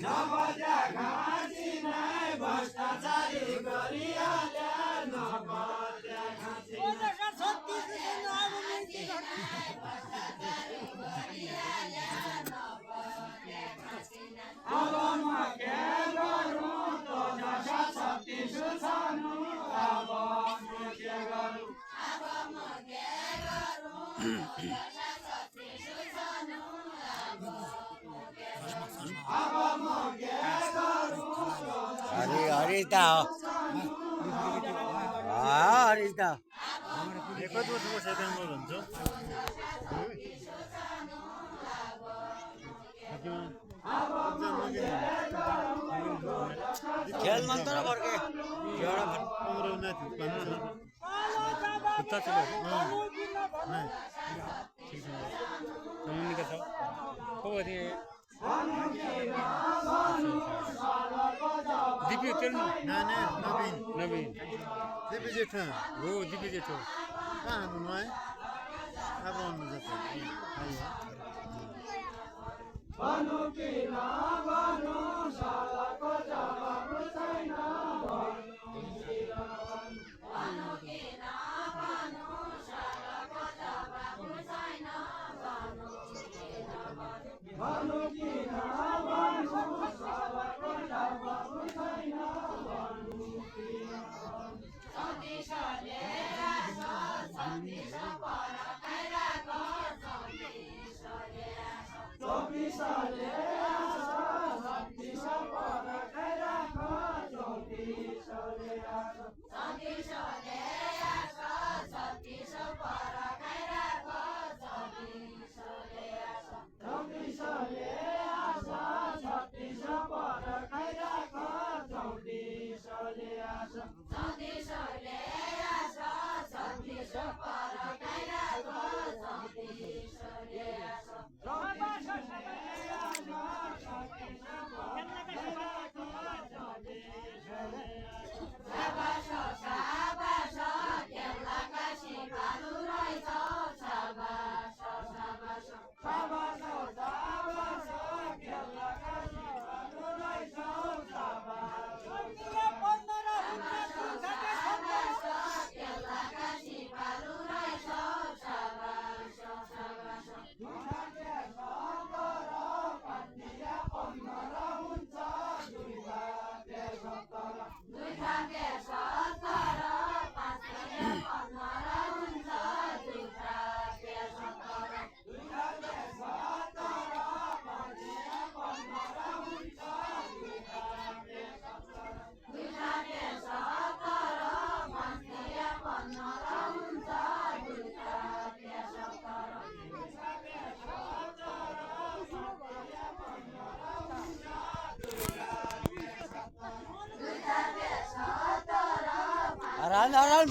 नपत्या घाँसी नै भ्रष्टाचारी गरिहाल्या नपत्या घाँसी अब म के गरौँ त जसा छत्तिस छनु अब म के गरौँ अब म के गरौँ हरि हरिता हो हरिता कति वर्षको सैतान हुन्छ खेल मन त बर्के खुट्टा चलो दिपी खेल्नु नवीन नवीन दिपी जेठो हो दिपी जेठो कहाँ हुनु है अब आउनु जस्तो भन्नु कि नभन्नु सालाको जवाब छैन भन्नु कि नभन्नु सालाको जवाब छैन चौबिसले छत्तिस पर खाइराख चौबिसले चौबिसले आछ छत्तिस पर खाइराख चौबिसले आछ Aran aran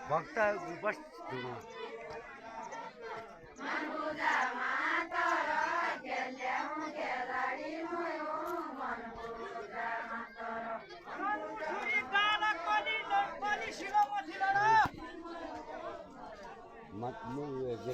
भक्ता बस मत मुझे